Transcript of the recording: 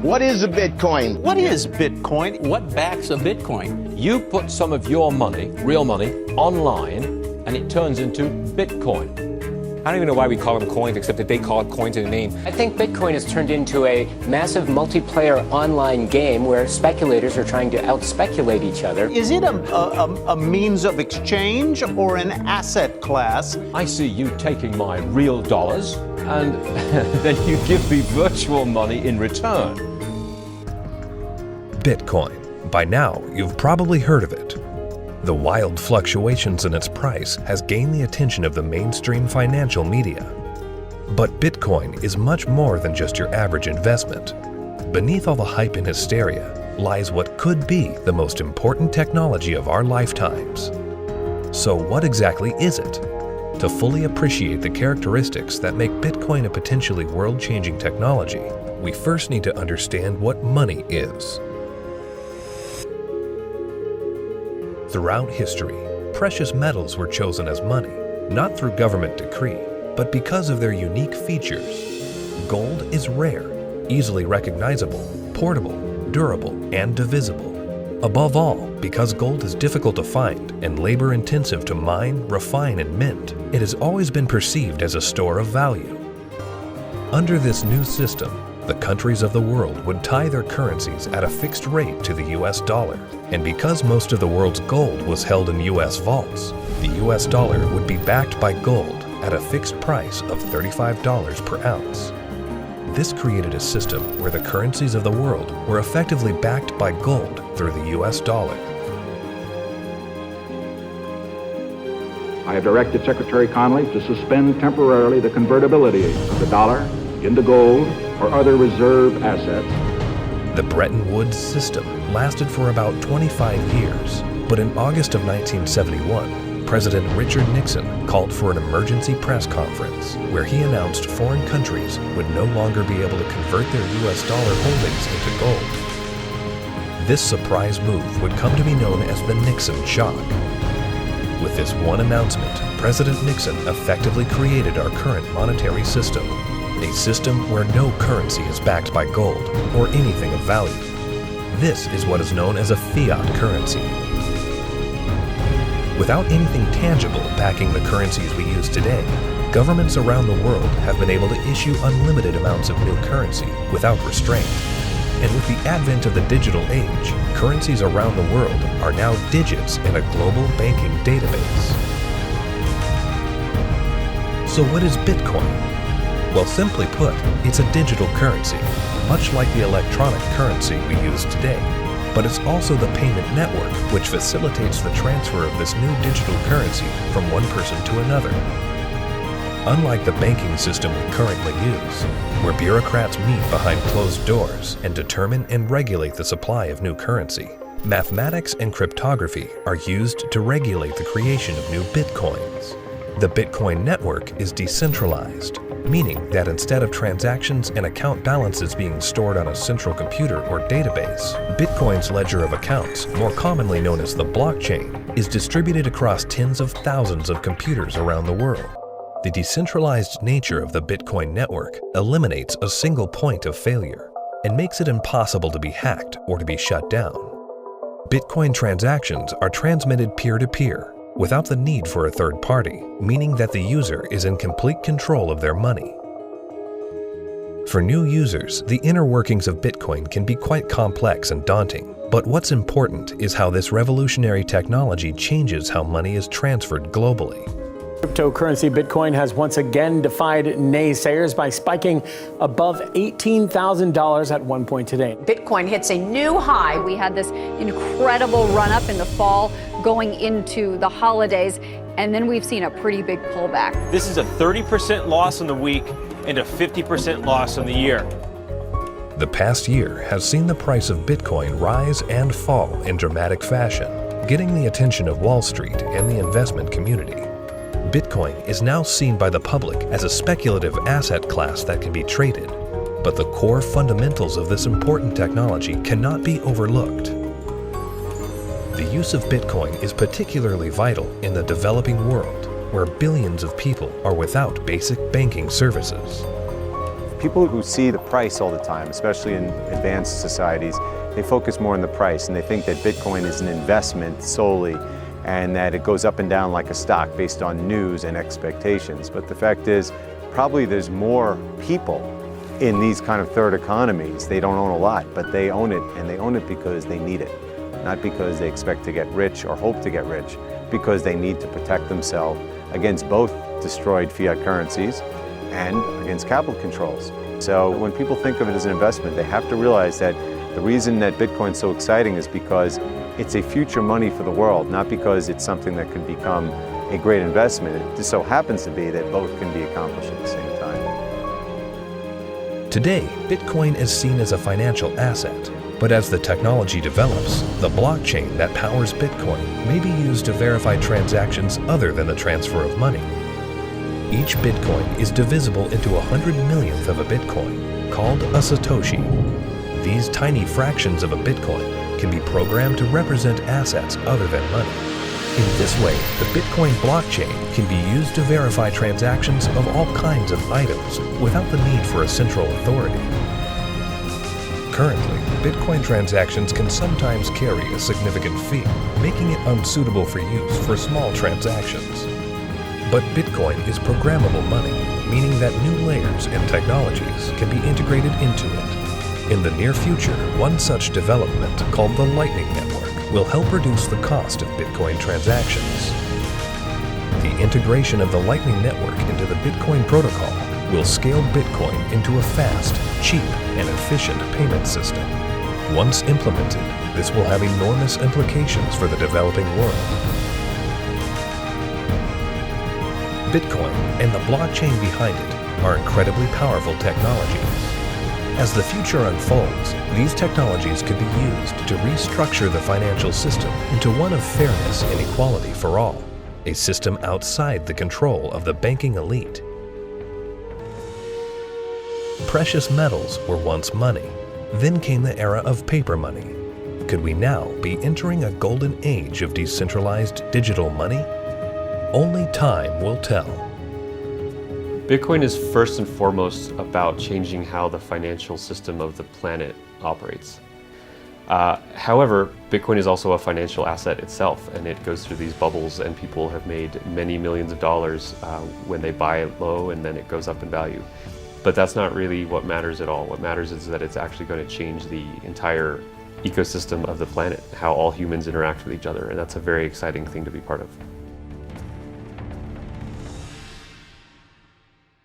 What is a Bitcoin? What is Bitcoin? What backs a Bitcoin? You put some of your money, real money, online, and it turns into Bitcoin. I don't even know why we call them coins, except that they call it coins in the name. I think Bitcoin has turned into a massive multiplayer online game where speculators are trying to out-speculate each other. Is it a means of exchange or an asset class? I see you taking my real dollars, and then you give me virtual money in return. Bitcoin. By now, you've probably heard of it. The wild fluctuations in its price has gained the attention of the mainstream financial media. But Bitcoin is much more than just your average investment. Beneath all the hype and hysteria lies what could be the most important technology of our lifetimes. So what exactly is it? To fully appreciate the characteristics that make Bitcoin a potentially world-changing technology, we first need to understand what money is. Throughout history, precious metals were chosen as money, not through government decree, but because of their unique features. Gold is rare, easily recognizable, portable, durable, and divisible. Above all, because gold is difficult to find and labor-intensive to mine, refine, and mint, it has always been perceived as a store of value. Under this new system, the countries of the world would tie their currencies at a fixed rate to the US dollar, and because most of the world's gold was held in US vaults, the US dollar would be backed by gold at a fixed price of $35 per ounce. This created a system where the currencies of the world were effectively backed by gold through the US dollar. I have directed Secretary Connally to suspend temporarily the convertibility of the dollar into gold or other reserve assets. The Bretton Woods system lasted for about 25 years, but in August of 1971, President Richard Nixon called for an emergency press conference where he announced foreign countries would no longer be able to convert their US dollar holdings into gold. This surprise move would come to be known as the Nixon shock. With this one announcement, President Nixon effectively created our current monetary system, a system where no currency is backed by gold or anything of value. This is what is known as a fiat currency. Without anything tangible backing the currencies we use today, governments around the world have been able to issue unlimited amounts of new currency without restraint. And with the advent of the digital age, currencies around the world are now digits in a global banking database. So what is Bitcoin? Well, simply put, it's a digital currency, much like the electronic currency we use today. But it's also the payment network which facilitates the transfer of this new digital currency from one person to another. Unlike the banking system we currently use, where bureaucrats meet behind closed doors and determine and regulate the supply of new currency, mathematics and cryptography are used to regulate the creation of new bitcoins. The Bitcoin network is decentralized, meaning that instead of transactions and account balances being stored on a central computer or database, Bitcoin's ledger of accounts, more commonly known as the blockchain, is distributed across tens of thousands of computers around the world. The decentralized nature of the Bitcoin network eliminates a single point of failure and makes it impossible to be hacked or to be shut down. Bitcoin transactions are transmitted peer-to-peer, without the need for a third party, meaning that the user is in complete control of their money. For new users, the inner workings of Bitcoin can be quite complex and daunting, but what's important is how this revolutionary technology changes how money is transferred globally. Cryptocurrency Bitcoin has once again defied naysayers by spiking above $18,000 at one point today. Bitcoin hits a new high. We had this incredible run up in the fall going into the holidays, and then we've seen a pretty big pullback. This is a 30% loss in the week and a 50% loss in the year. The past year has seen the price of Bitcoin rise and fall in dramatic fashion, getting the attention of Wall Street and the investment community. Bitcoin is now seen by the public as a speculative asset class that can be traded, but the core fundamentals of this important technology cannot be overlooked. The use of Bitcoin is particularly vital in the developing world, where billions of people are without basic banking services. People who see the price all the time, especially in advanced societies, they focus more on the price and they think that Bitcoin is an investment solely and that it goes up and down like a stock based on news and expectations. But the fact is, probably there's more people in these kind of third economies. They don't own a lot, but they own it, and they own it because they need it. Not because they expect to get rich or hope to get rich, because they need to protect themselves against both destroyed fiat currencies and against capital controls. So when people think of it as an investment, they have to realize that the reason that Bitcoin's so exciting is because it's a future money for the world, not because it's something that can become a great investment. It just so happens to be that both can be accomplished at the same time. Today, Bitcoin is seen as a financial asset, but as the technology develops, the blockchain that powers Bitcoin may be used to verify transactions other than the transfer of money. Each Bitcoin is divisible into 100 millionth of a Bitcoin, called a Satoshi. These tiny fractions of a Bitcoin can be programmed to represent assets other than money. In this way, the Bitcoin blockchain can be used to verify transactions of all kinds of items without the need for a central authority. Currently, Bitcoin transactions can sometimes carry a significant fee, making it unsuitable for use for small transactions. But Bitcoin is programmable money, meaning that new layers and technologies can be integrated into it. In the near future, one such development, called the Lightning Network, will help reduce the cost of Bitcoin transactions. The integration of the Lightning Network into the Bitcoin protocol will scale Bitcoin into a fast, cheap, and efficient payment system. Once implemented, this will have enormous implications for the developing world. Bitcoin and the blockchain behind it are incredibly powerful technologies. As the future unfolds, these technologies could be used to restructure the financial system into one of fairness and equality for all, a system outside the control of the banking elite. Precious metals were once money. Then came the era of paper money. Could we now be entering a golden age of decentralized digital money? Only time will tell. Bitcoin is first and foremost about changing how the financial system of the planet operates. However, Bitcoin is also a financial asset itself, and it goes through these bubbles, and people have made many millions of dollars when they buy it low, and then it goes up in value. But that's not really what matters at all. What matters is that it's actually going to change the entire ecosystem of the planet, how all humans interact with each other, and that's a very exciting thing to be part of.